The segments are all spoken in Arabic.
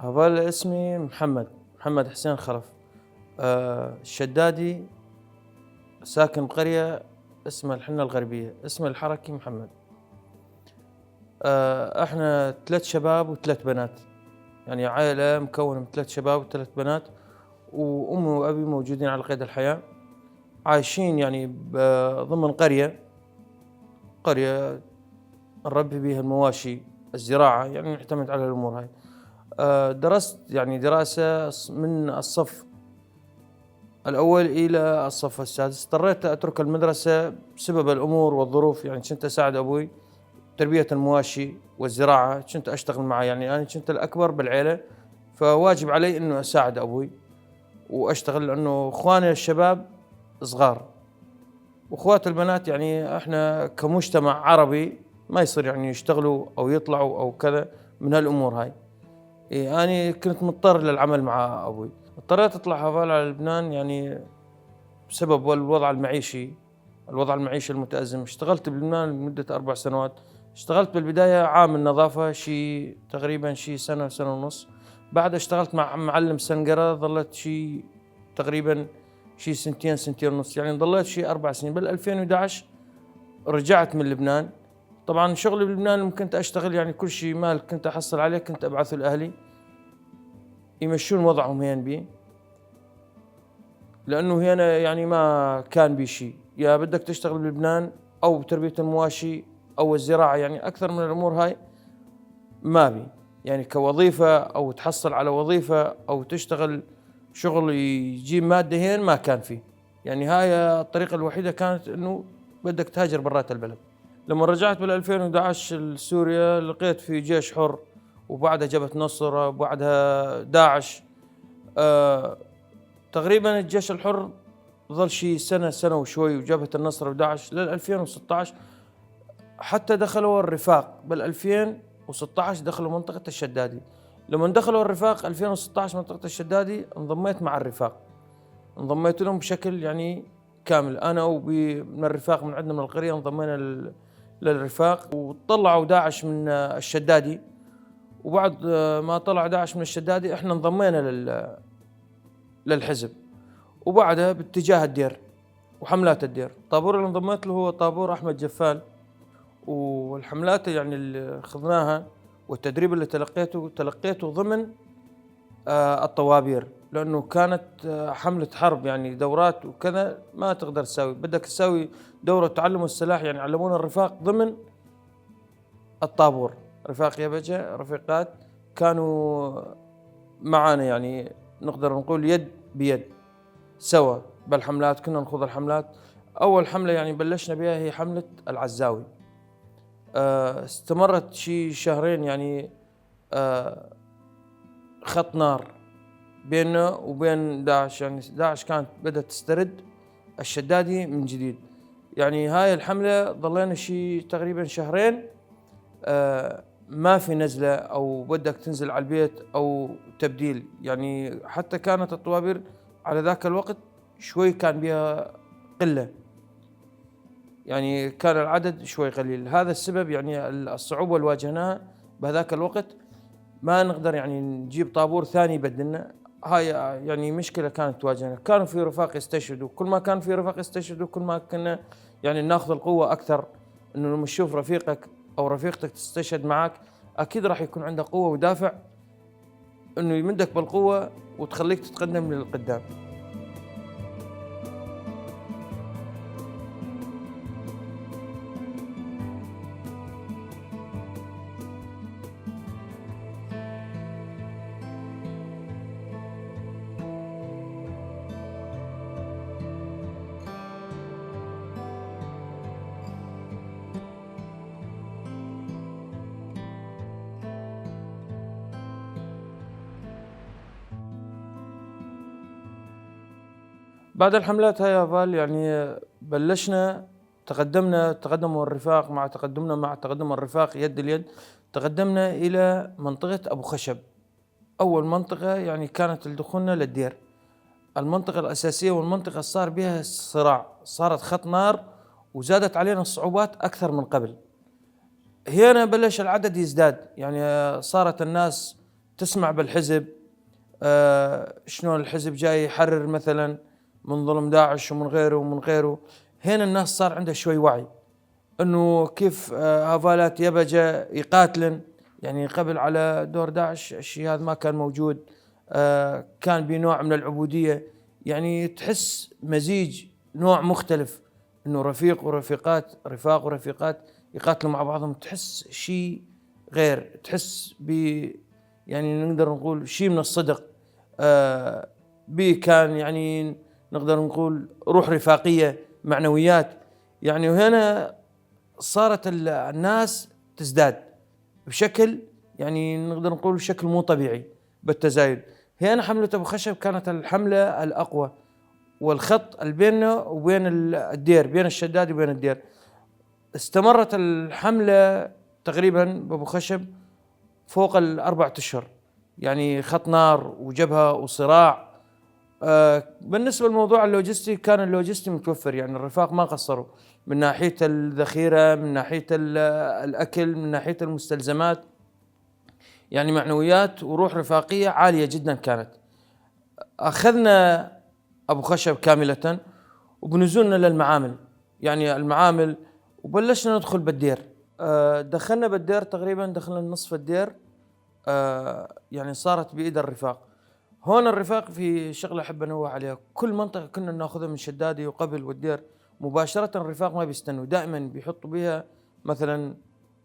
هذول اسمي محمد حسين خلف. الشدادي، ساكن بقرية اسمها الحنة الغربية، اسم الحركي محمد. احنا 3 شباب و3 بنات، يعني عائلة مكونة من 3 شباب و3 بنات، وأمي وأبي موجودين على قيد الحياة، عايشين يعني ضمن قرية نربي بها المواشي، الزراعة، يعني نعتمد على الأمور هاي. درست يعني دراسة من الصف الأول إلى الصف السادس. اضطريت أترك المدرسة بسبب الأمور والظروف، يعني كنت أساعد أبوي تربية المواشي والزراعة، كنت أشتغل معه، يعني أنا كنت الأكبر بالعيلة، فواجب علي إنه أساعد أبوي وأشتغل، لأنه إخواني الشباب صغار وأخوات البنات، يعني إحنا كمجتمع عربي ما يصير يعني يشتغلوا أو يطلعوا أو كذا من هالأمور هاي. إيه، أنا كنت مضطر للعمل مع أبوي. اضطريت أطلع هفال على لبنان، يعني بسبب الوضع المعيشي المتأزم. اشتغلت بلبنان لمدة 4 سنوات. اشتغلت بالبداية عامل نظافة تقريبا سنة ونص. بعد اشتغلت مع معلم سنقرة، ظلت تقريبا سنتين ونص، يعني ضليت 4 سنين. بال 2011 رجعت من لبنان. طبعا شغلي بلبنان كنت اشتغل، يعني كل شيء مال كنت احصل عليه كنت ابعثه لاهلي يمشون وضعهم هين بي، لأنه هنا يعني ما كان بي شيء، يا بدك تشتغل بلبنان أو بتربية المواشي أو الزراعة، يعني أكثر من الأمور هاي ما بي، يعني كوظيفة أو تحصل على وظيفة أو تشتغل شغل يجيب مادة هين ما كان فيه. يعني هاي الطريقة الوحيدة كانت إنه بدك تهاجر برات البلد. لما رجعت بال 2011 لسوريا لقيت في جيش حر، وبعدها جبهة نصرة، وبعدها داعش. آه تقريبا الجيش الحر ظل سنة وشوي، وجبهة النصر وداعش لل 2016 حتى دخلوا الرفاق. بال 2016 دخلوا منطقة الشدادي. لما دخلوا الرفاق 2016 منطقة الشدادي انضميت مع الرفاق، انضميت لهم بشكل يعني كامل. أنا من الرفاق، من عندنا من القرية انضمينا للرفاق، وطلعوا داعش من الشدادي. وبعد ما طلع داعش من الشدادي احنا انضمينا للحزب، وبعدها باتجاه الدير وحملات الدير. الطابور اللي انضميت له هو طابور أحمد جفال، والحملات يعني اللي خذناها والتدريب اللي تلقيته ضمن الطوابير، لأنه كانت حملة حرب، يعني دورات وكذا ما تقدر تساوي. بدك تساوي دورة تعلم السلاح، يعني علمونا الرفاق ضمن الطابور. رفاق يبجة رفيقات كانوا معانا، يعني نقدر نقول يد بيد سوا بالحملات. كنا نخوض الحملات. أول حملة يعني بلشنا بها هي حملة العزاوي. استمرت شهرين، يعني خط نار بيننا وبين داعش. يعني داعش كانت بدأت تسترد الشدادي من جديد. يعني هاي الحملة ظلينا تقريبا شهرين ما في نزلة أو بدك تنزل على البيت أو تبديل. يعني حتى كانت الطوابير على ذاك الوقت شوي كان بها قلة، يعني كان العدد شوي قليل. هذا السبب يعني الصعوبة اللي واجهناها بهذاك الوقت، ما نقدر يعني نجيب طابور ثاني يبدلنا. هاي يعني مشكلة كانت تواجهنا. كانوا في رفاق يستشهدوا، كل ما كان في رفاق يستشهدوا كل ما كنا يعني ناخذ القوة أكثر. إنه لما تشوف رفيقك أو رفيقتك تستشهد معك، أكيد راح يكون عندك قوة ودافع إنه يمدك بالقوة وتخليك تتقدم للقدام. بعد الحملات هاي يا فال، يعني بلشنا تقدموا الرفاق. مع تقدم الرفاق يد اليد تقدمنا إلى منطقة أبو خشب. أول منطقة يعني كانت دخولنا للدير، المنطقة الأساسية والمنطقة اللي صار بها الصراع، صارت خط نار وزادت علينا الصعوبات أكثر من قبل. هنا بلش العدد يزداد، يعني صارت الناس تسمع بالحزب شلون الحزب جاي يحرر مثلا من ظلم داعش ومن غيره ومن غيره. هنا الناس صار عندها شوي وعي انه كيف هافالات يبجة يقاتلن، يعني قبل على دور داعش الشيء هذا ما كان موجود. كان بنوع من العبودية، يعني تحس مزيج نوع مختلف، انه رفيق ورفيقات، رفاق ورفيقات يقاتلوا مع بعضهم، تحس شيء غير، تحس ب يعني نقدر نقول شيء من الصدق. بي كان يعني نقدر نقول روح رفاقية، معنويات يعني. وهنا صارت الناس تزداد بشكل يعني نقدر نقول بشكل مو طبيعي بالتزايد. هنا حملة أبو خشب كانت الحملة الأقوى، والخط اللي بيننا وبين الدير، بين الشداد وبين الدير. استمرت الحملة تقريبا بأبو خشب فوق الأربعة أشهر، يعني خط نار وجبهة وصراع. بالنسبة للموضوع اللوجستي، كان اللوجستي متوفر، يعني الرفاق ما قصروا من ناحية الذخيرة، من ناحية الأكل، من ناحية المستلزمات، يعني معنويات وروح رفاقية عالية جدا كانت. أخذنا أبو خشب كاملة وبنزولنا للمعامل، يعني المعامل، وبلشنا ندخل بالدير. دخلنا بالدير تقريبا، دخلنا نصف الدير. يعني صارت بإيد الرفاق. هون الرفاق في شغلة أحب أنوه عليها، كل منطقة كنا ناخذها من شدادي وقبل والدير مباشرة، الرفاق ما بيستنوا، دائما بيحطوا بها مثلا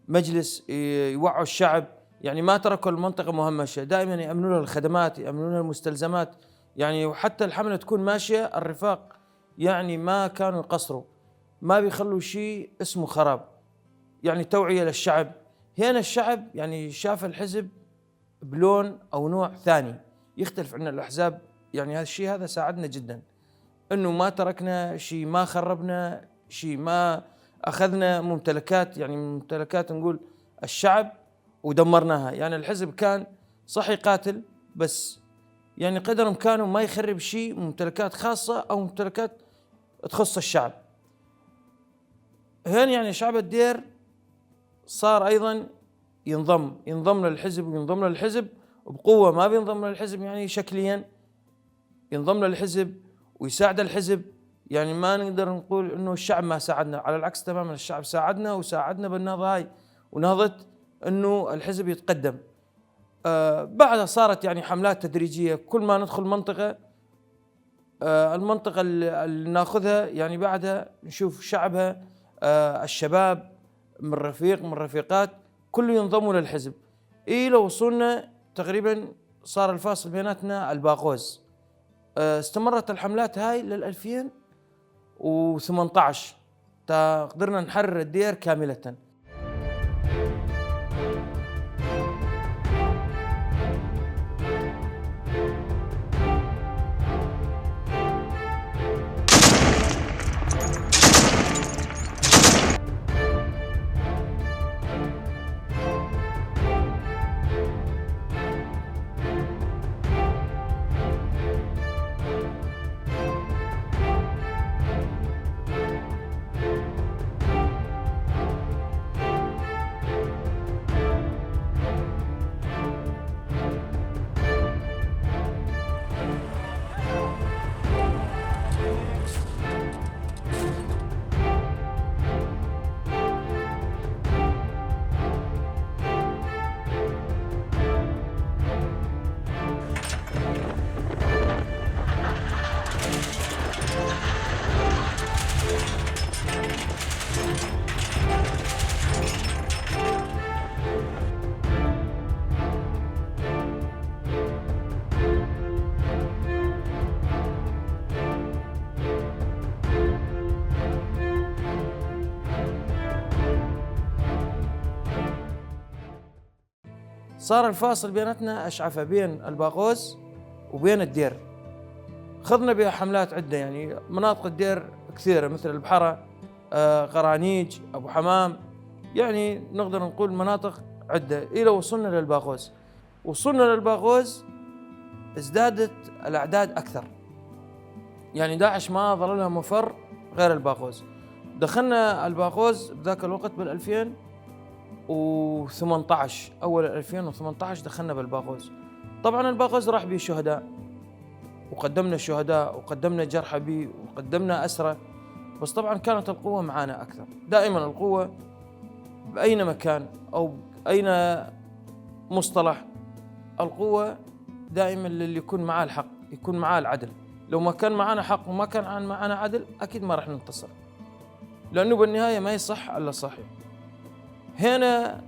مجلس يوعوا الشعب، يعني ما تركوا المنطقة مهمشة، دائما يأمنوا لها الخدمات، يأمنوا لها المستلزمات، يعني وحتى الحملة تكون ماشية الرفاق يعني ما كانوا يقصروا، ما بيخلوا شيء اسمه خراب، يعني توعية للشعب. هنا الشعب يعني شاف الحزب بلون أو نوع ثاني يختلف عن الأحزاب، يعني هذا الشيء هذا ساعدنا جدا، إنه ما تركنا شيء، ما خربنا شيء، ما أخذنا ممتلكات، يعني ممتلكات نقول الشعب ودمرناها. يعني الحزب كان صح يقاتل، بس يعني قدر إمكانه ما يخرب شيء، ممتلكات خاصة أو ممتلكات تخص الشعب. هنا يعني شعب الدير صار أيضا ينضم للحزب، وينضم للحزب بقوة، ما بينضم للحزب يعني شكليا، ينضم للحزب ويساعد الحزب. يعني ما نقدر نقول انه الشعب ما ساعدنا، على العكس تماما، الشعب ساعدنا وساعدنا بالنهضة هاي، ونهضة انه الحزب يتقدم. بعدها صارت يعني حملات تدريجية، كل ما ندخل منطقة، المنطقة اللي ناخذها يعني بعدها نشوف شعبها، الشباب من رفيق من رفيقات كله ينضموا للحزب. لو وصلنا تقريبا صار الفاصل بيناتنا الباقوز. استمرت الحملات هاي لل 2018 قدرنا نحرر الدير كاملة. صار الفاصل بيناتنا أشعفة، بين الباقوس وبين الدير. خضنا بها حملات عدة، يعني مناطق الدير كثيرة مثل البحرة، قرانيج، أبو حمام، يعني نقدر نقول مناطق عدة. إلى وصلنا للباقوس. وصلنا للباقوس ازدادت الأعداد أكثر، يعني داعش ما ظل لها مفر غير الباقوس. دخلنا الباقوس بذاك الوقت بال2018، أول 2018 دخلنا بالباقوس. طبعا الباقوس راح به شهداء، وقدمنا شهداء وقدمنا جرحى به وقدمنا أسرى، بس طبعا كانت القوة معانا أكثر. دائما القوة بأي مكان أو أين مصطلح، القوة دائما للي يكون معاه الحق، يكون معاه العدل. لو ما كان معانا حق وما كان معانا عدل أكيد ما راح ننتصر، لأنه بالنهاية ما يصح إلا صحيح. هنا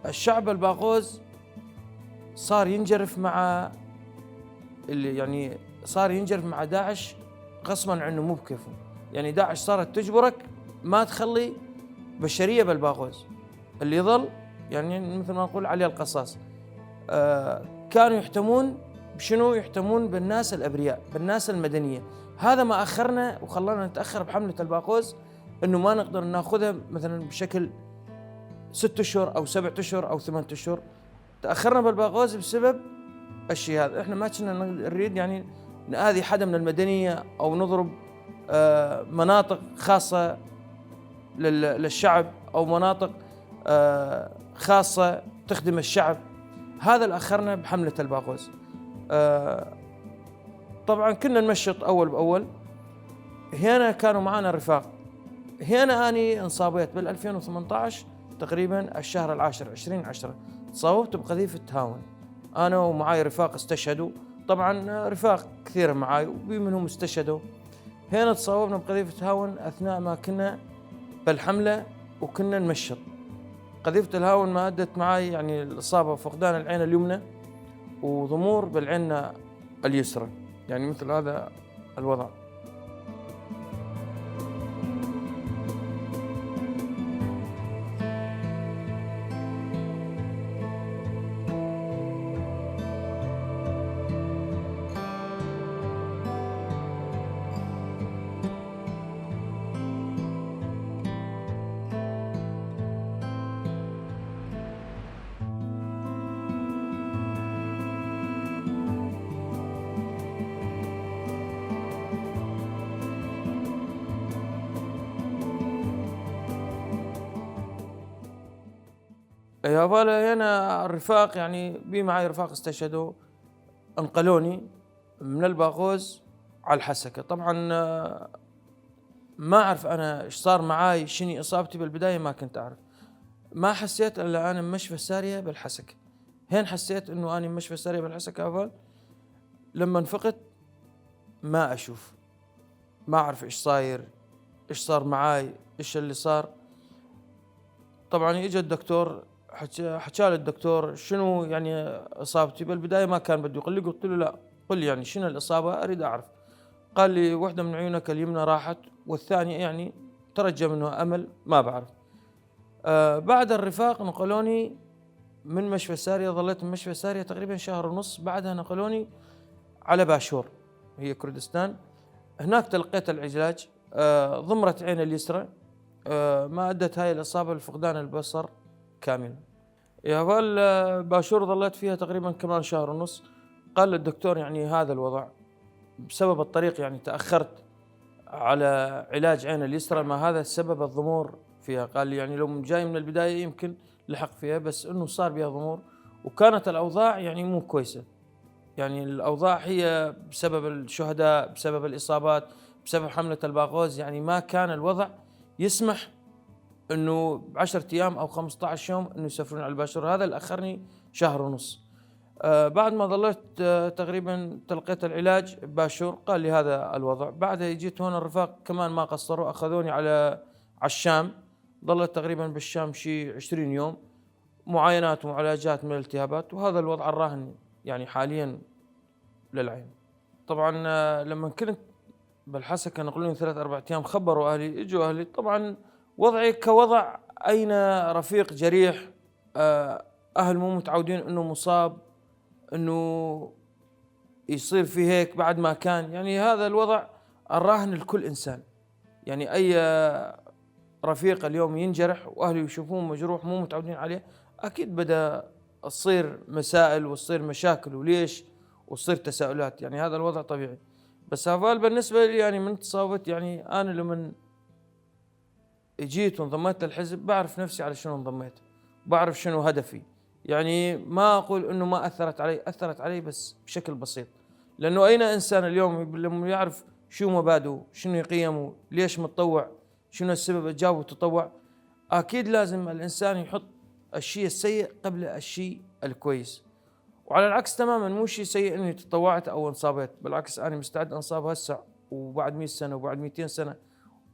الشعب الباغوز صار ينجرف مع يعني صار ينجرف مع داعش غصبا عنه، مو بكيفه. يعني داعش صارت تجبرك ما تخلي بشرية بالباغوز، اللي يظل يعني مثل ما نقول عليه القصاص. كانوا يحتمون بشنو؟ يحتمون بالناس الأبرياء، بالناس المدنية. هذا ما أخرنا وخلانا نتأخر بحملة الباغوز، إنه ما نقدر ناخذها مثلا بشكل 6 أشهر أو 7 أشهر أو 8 أشهر. تأخرنا بالباغوز بسبب الشيء هذا. إحنا ما كنا نريد يعني نآذي حدا من المدنية أو نضرب مناطق خاصة للشعب أو مناطق خاصة تخدم الشعب. هذا اللي أخرنا بحملة الباغوز. طبعا كنا نمشط أول بأول. هنا كانوا معنا رفاق. هنا أني انصابيت بال 2018 تقريبا الشهر العاشر 2010، تصاوبت بقذيفة هاون. أنا ومعاي رفاق استشهدوا، طبعا رفاق كثير معاي وبي منهم استشهدوا. هنا تصاوبنا بقذيفة هاون أثناء ما كنا بالحملة وكنا نمشط. قذيفة الهاون ما أدت معاي يعني الإصابة، فقدان العين اليمنى وضمور بالعين اليسرى، يعني مثل هذا الوضع. يا فالا هنا الرفاق يعني بي معي رفاق استشهدوا، انقلوني من الباغوز على الحسكة. طبعا ما أعرف أنا إيش صار معاي، شني إصابتي بالبداية ما كنت أعرف. ما حسيت إلا أنا بمشفى السارية بالحسكة. هين حسيت إنه أنا بمشفى السارية بالحسكة. أول لما انفقت ما أشوف، ما أعرف إيش صاير، إيش صار معاي، إيش اللي صار. طبعا إجا الدكتور حكى الدكتور شنو يعني إصابتي. بالبداية ما كان بده يقول لي، قلت له لا قل لي يعني شنو الإصابة أريد أعرف. قال لي واحدة من عيونك اليمنى راحت والثانية يعني ترجى منه أمل، ما بعرف. بعد الرفاق نقلوني من مشفى سارية، ظليت من مشفى سارية تقريبا شهر ونص. بعدها نقلوني على باشور، هي كردستان. هناك تلقيت العلاج. ضمرت عين اليسرى. ما أدت هاي الإصابة لفقدان البصر كاملا. يا فال باشور ظليت فيها تقريبا كمان شهر ونص. قال الدكتور يعني هذا الوضع بسبب الطريق، يعني تأخرت على علاج عين اليسرى، ما هذا سبب الضمور فيها. قال لي يعني لو جاي من البداية يمكن لحق فيها، بس إنه صار بها ضمور وكانت الأوضاع يعني مو كويسة. يعني الأوضاع هي بسبب الشهداء، بسبب الإصابات، بسبب حملة الباغوز. يعني ما كان الوضع يسمح إنه ب10 أيام أو 15 يوم إنه يسافرون على الباشور. هذا اللي أخرني شهر ونص. بعد ما ظلت تقريبا تلقيت العلاج باشور، قال لي هذا الوضع. بعدها جيت هون الرفاق كمان ما قصروا، أخذوني على الشام. ظلت تقريبا بالشام شي 20 يوم، معاينات ومعالجات من الالتهابات. وهذا الوضع الراهن يعني حاليا للعين. طبعا لما كنت بالحسكة نقلوني 3-4 أيام، خبروا أهلي، إجوا أهلي. طبعا وضعي كوضع أين رفيق جريح، أهل مو متعودين إنه مصاب إنه يصير في هيك بعد ما كان. يعني هذا الوضع الراهن لكل إنسان. يعني أي رفيق اليوم ينجرح وأهله يشوفوه مجروح مو متعودين عليه، أكيد بدأ تصير مسائل وتصير مشاكل وليش وتصير تساؤلات. يعني هذا الوضع طبيعي. بس هذا بالنسبة لي يعني من تصاوبت، يعني أنا لمن جيت وانضميت للحزب بعرف نفسي على شنو انضميت، بعرف شنو هدفي. يعني ما أقول إنه ما أثّرت علي، أثّرت علي بس بشكل بسيط، لأنه أين إنسان اليوم لمّا يعرف شو مبادئه، شنو قيمه، ليش متطوع، شنو السبب جابه تطوع، أكيد لازم الإنسان يحط الشيء السيء قبل الشيء الكويس، وعلى العكس تمامًا مو شيء سيء إني تطوعت أو انصابت، بالعكس أنا مستعد أنصاب هسه وبعد 100 سنة وبعد 200 سنة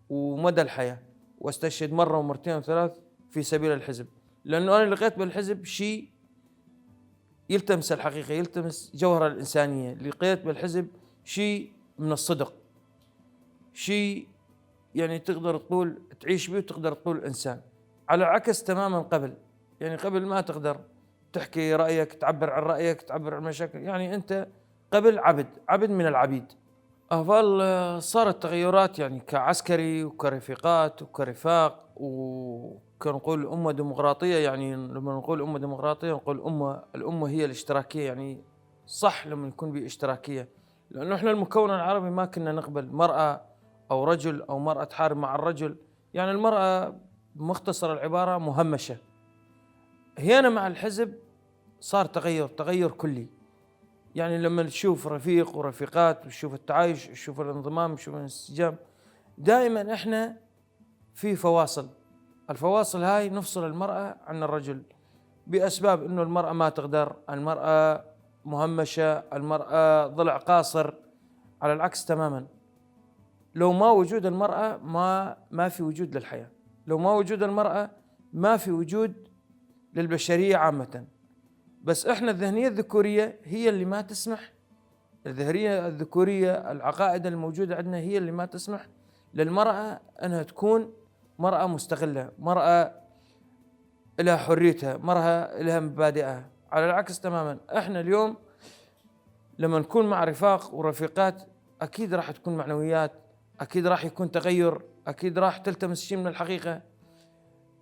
ومدى الحياة، واستشهد مرة ومرتين وثلاث في سبيل الحزب، لأنه أنا لقيت بالحزب شيء يلتمس الحقيقة، يلتمس جوهر الإنسانية، لقيت بالحزب شيء من الصدق، شيء يعني تقدر تقول تعيش به وتقدر تقول إنسان، على عكس تمامًا قبل، يعني قبل ما تقدر تحكي رأيك، تعبّر عن رأيك، تعبّر عن مشاكل، يعني أنت قبل عبد، عبد من العبيد. صارت تغيرات يعني كعسكري وكرفيقات وكرفاق وكنقول أمة ديمقراطية، يعني لما نقول أمة ديمقراطية نقول الأمة هي الاشتراكية، يعني صح لما يكون باشتراكية، لأنه إحنا المكون العربي ما كنا نقبل مرأة أو رجل أو مرأة تحارب مع الرجل، يعني المرأة مختصر العبارة مهمشة. هنا مع الحزب صار تغير كلي، يعني لما نشوف رفيق ورفيقات ونشوف التعايش ونشوف الانضمام ونشوف الانسجام، دائما احنا في فواصل، الفواصل هاي نفصل المرأة عن الرجل بأسباب انه المرأة ما تقدر، المرأة مهمشة، المرأة ضلع قاصر، على العكس تماما. لو ما وجود المرأة ما في وجود للحياة، لو ما وجود المرأة ما في وجود للبشرية عامة، بس احنا الذهنية الذكورية هي اللي ما تسمح، الذهنية الذكورية العقائد الموجودة عندنا هي اللي ما تسمح للمرأة أنها تكون مرأة مستقلة، مرأة لها حريتها، مرأة لها مبادئها. على العكس تماما احنا اليوم لما نكون مع رفاق ورفيقات أكيد راح تكون معنويات، أكيد راح يكون تغير، أكيد راح تلتمس شيء من الحقيقة.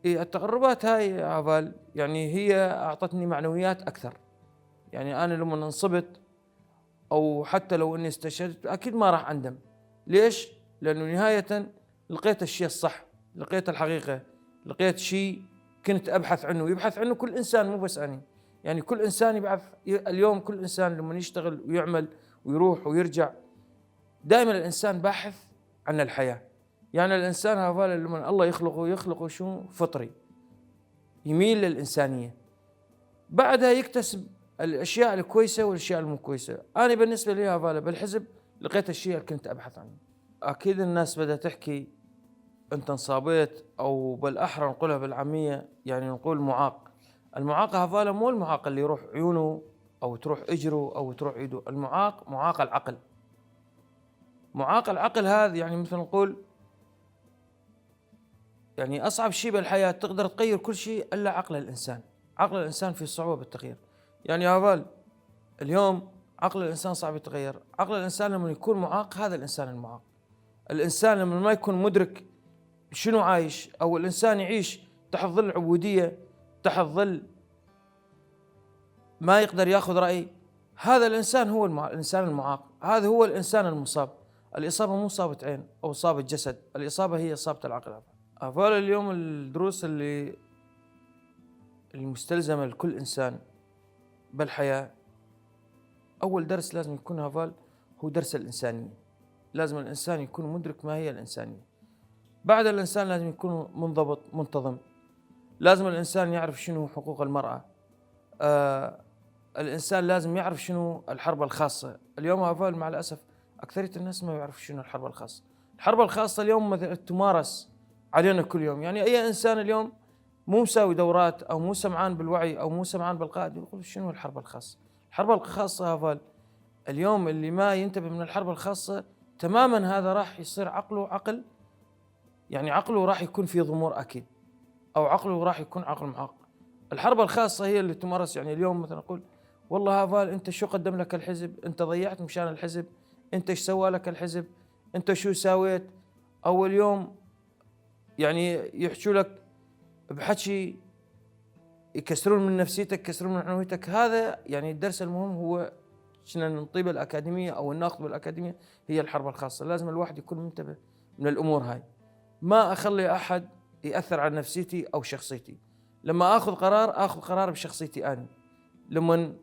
التقربات هاي يا عفال يعني هي أعطتني معنويات أكثر، يعني أنا لما انصبت أو حتى لو إني استشهدت أكيد ما راح أندم. ليش؟ لأنه نهاية لقيت الشيء الصح، لقيت الحقيقة، لقيت شيء كنت أبحث عنه، يبحث عنه كل إنسان مو بس أنا، يعني كل إنسان يبحث اليوم، كل إنسان لما يشتغل ويعمل ويروح ويرجع دائما الإنسان باحث عن الحياة. يعني الإنسان هذا لما الله يخلقه شو فطري، يميل للإنسانية، بعدها يكتسب الاشياء الكويسه والاشياء المو كويسه. انا بالنسبه لي هذا بالحزب لقيت الشيء اللي كنت ابحث عنه. اكيد الناس بدها تحكي انت انصابيت، او بالاحرى نقولها بالعاميه يعني نقول معاق. المعاق هذا مو المعاق اللي يروح عيونه او تروح اجره او تروح ايده، المعاق معاق العقل. معاق العقل هذا يعني مثل نقول يعني اصعب شيء بالحياه، تقدر تغير كل شيء الا عقل الانسان. عقل الانسان فيه صعوبه بالتغيير. يعني هذا اليوم عقل الإنسان صعب يتغير، عقل الإنسان لما يكون معاق هذا الإنسان المعاق. الإنسان لما ما يكون مدرك شنو عايش، أو الإنسان يعيش تحت ظل العبودية، تحت ظل ما يقدر ياخذ رأي، هذا الإنسان هو الإنسان المعاق، هذا هو الإنسان المصاب. الإصابة مو إصابة عين أو إصابة جسد، الإصابة هي إصابة العقل. هذول اليوم الدروس اللي المستلزمة لكل إنسان بالحياة، أول درس لازم يكون هذا هو درس الإنسانية. لازم الإنسان يكون مدرك ما هي الإنسانية. بعد الإنسان لازم يكون منضبط منتظم، لازم الإنسان يعرف شنو حقوق المرأة. الإنسان لازم يعرف شنو الحرب الخاصة. اليوم هذا مع الأسف أكثرية الناس ما يعرف شنو الحرب الخاصة. الحرب الخاصة اليوم تمارس علينا كل يوم، يعني أي إنسان اليوم مو مساوي دورات أو مو سمعان بالوعي أو مو سمعان بالقائد يقول شنو الحرب الخاصة. الحرب الخاصة هذا اليوم اللي ما ينتبه من الحرب الخاصة تماما هذا راح يصير عقله عقل، يعني عقله راح يكون في ضمور أكيد، أو عقله راح يكون عقل معاق. الحرب الخاصة هي اللي تمارس، يعني اليوم مثلا أقول والله هذا أنت شو قدم لك الحزب، أنت ضيعت مشان الحزب، أنت ايش سوى لك الحزب، أنت شو سويت. أو اليوم يعني يحكوا لك بحكي يكسرون من نفسيتك، يكسرون من معنويتك. هذا يعني الدرس المهم هو شنا نطيب الأكاديمية أو الناقد بالأكاديمية هي الحرب الخاصة. لازم الواحد يكون منتبه من الأمور هاي، ما أخلي أحد يأثر على نفسيتي أو شخصيتي. لما آخذ قرار بشخصيتي أنا. لما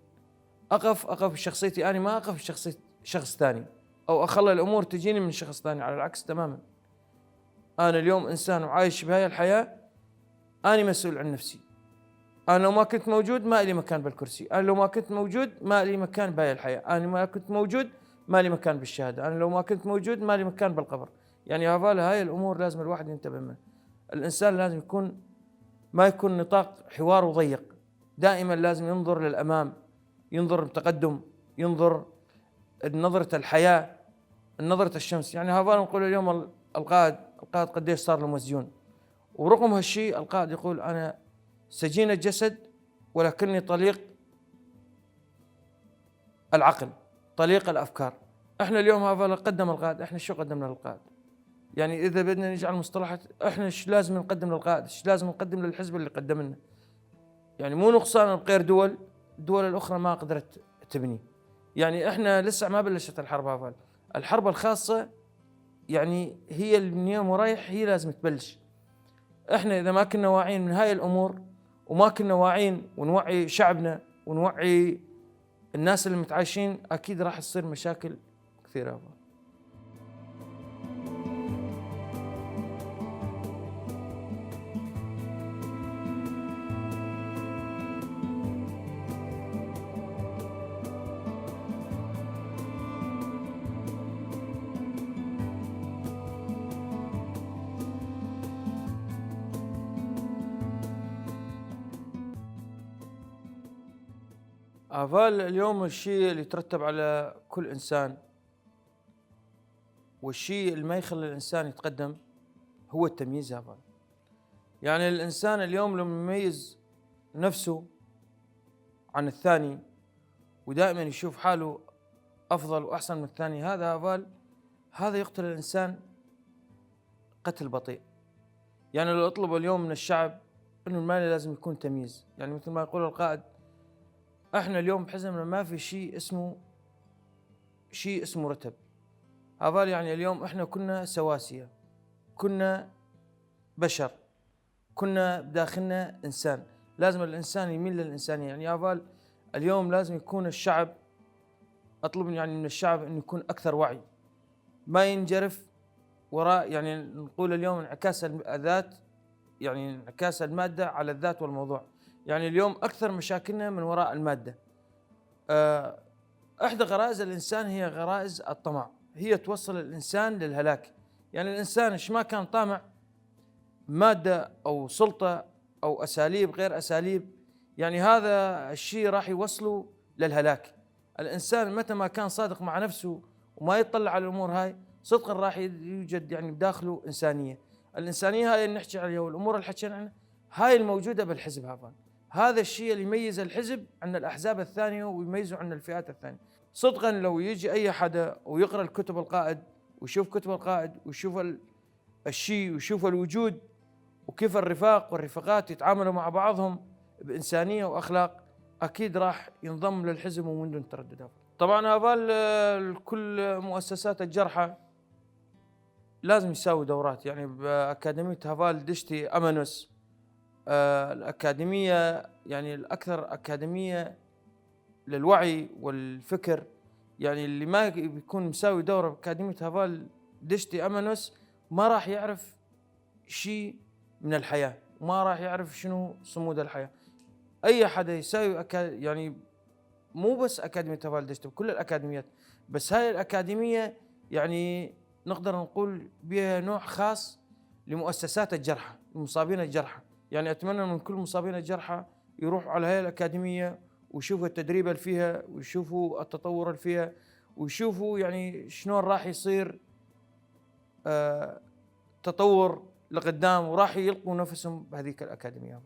أقف بشخصيتي أنا، ما أقف بشخصية شخص ثاني، أو أخلي الأمور تجيني من شخص ثاني. على العكس تماما، أنا اليوم إنسان وعايش بهاي الحياة، أنا مسؤول عن نفسي. أنا لو ما كنت موجود ما لي مكان بالكرسي، أنا لو ما كنت موجود ما لي مكان بهاي الحياة، أنا ما كنت موجود ما لي مكان بالشهادة، أنا لو ما كنت موجود ما لي مكان بالقبر. يعني هاي الأمور لازم الواحد ينتبه منها. الإنسان لازم ما يكون نطاق حواره ضيق، دائما لازم ينظر للأمام، ينظر بتقدم، ينظر نظرة الحياة، نظرة الشمس. يعني هذا نقول اليوم القائد قديش صار له مسجون، ورغم هالشيء القائد يقول أنا سجين الجسد ولكني طليق العقل، طليق الأفكار. احنا اليوم هذا قدم القائد، احنا شو قدمنا للقائد؟ يعني إذا بدنا نجعل مصطلحات، احنا ايش لازم نقدم للقائد؟ ايش لازم نقدم للحزب اللي قدم لنا؟ يعني مو نقصان بغير الدول الأخرى ما قدرت تبني. يعني احنا لسه ما بلشت الحرب هذا، الحرب الخاصة يعني هي من يوم ورايح هي لازم تبلش. احنا إذا ما كنا واعيين من هاي الأمور، وما كنا واعيين ونوعي شعبنا ونوعي الناس اللي متعايشين، أكيد راح تصير مشاكل كثيرة. آفال اليوم الشيء اللي يترتب على كل إنسان، والشيء اللي ما يخلي الإنسان يتقدم، هو التمييز. آفال يعني الإنسان اليوم لما يميز نفسه عن الثاني ودائما يشوف حاله أفضل وأحسن من الثاني، هذا آفال هذا يقتل الإنسان قتل بطيء. يعني لو أطلب اليوم من الشعب إنه المال لازم يكون تمييز، يعني مثل ما يقول القائد، احنا اليوم بحزبنا ما في شيء اسمه رتب. هذا يعني اليوم احنا كنا سواسية، كنا بشر، كنا بداخلنا انسان. لازم الانسان يميل للانسانية. يعني هذا اليوم لازم يكون الشعب، اطلب يعني من الشعب انه يكون اكثر وعي، ما ينجرف وراء، يعني نقول اليوم انعكاس الذات، يعني انعكاس المادة على الذات والموضوع. يعني اليوم اكثر مشاكلنا من وراء المادة. احدى غرائز الانسان هي غرائز الطمع، هي توصل الانسان للهلاك. يعني الانسان ايش ما كان طامع مادة او سلطة او اساليب غير اساليب، يعني هذا الشيء راح يوصله للهلاك. الانسان متى ما كان صادق مع نفسه وما يطلع على الامور هاي، صدقا راح يوجد يعني بداخله انسانية. الانسانية هاي اللي نحكي عليها والامور اللي حكينا عنها هاي الموجودة بالحزب. هذا الشيء اللي يميز الحزب عن الأحزاب الثانية ويميزه عن الفئات الثانية. صدقا لو يجي أي حدا ويقرأ الكتب القائد ويشوف كتب القائد ويشوف الشيء ويشوف الوجود وكيف الرفاق والرفقات يتعاملوا مع بعضهم بإنسانية وأخلاق، أكيد راح ينضم للحزب ومن دون تردد. طبعا هذا كل مؤسسات الجرحى لازم يساوي دورات، يعني بأكاديمية هافال دشتي أمانوس، الأكاديمية يعني الأكثر أكاديمية للوعي والفكر. يعني اللي ما بيكون مساوي دورة بأكاديمية هافال دشتي أمانوس ما راح يعرف شيء من الحياة، وما راح يعرف شنو صمود الحياة. أي حدا يساوي يعني مو بس أكاديمية هافال دشتي، بكل الأكاديميات، بس هاي الأكاديمية يعني نقدر نقول بها نوع خاص لمؤسسات الجرحى، المصابين الجرحى. يعني أتمنى من كل مصابين الجرحى يروحوا على هاي الأكاديمية ويشوفوا التدريب اللي فيها ويشوفوا التطور اللي فيها ويشوفوا يعني شلون راح يصير تطور لقدام، وراح يلقوا نفسهم بهذيك الأكاديمية.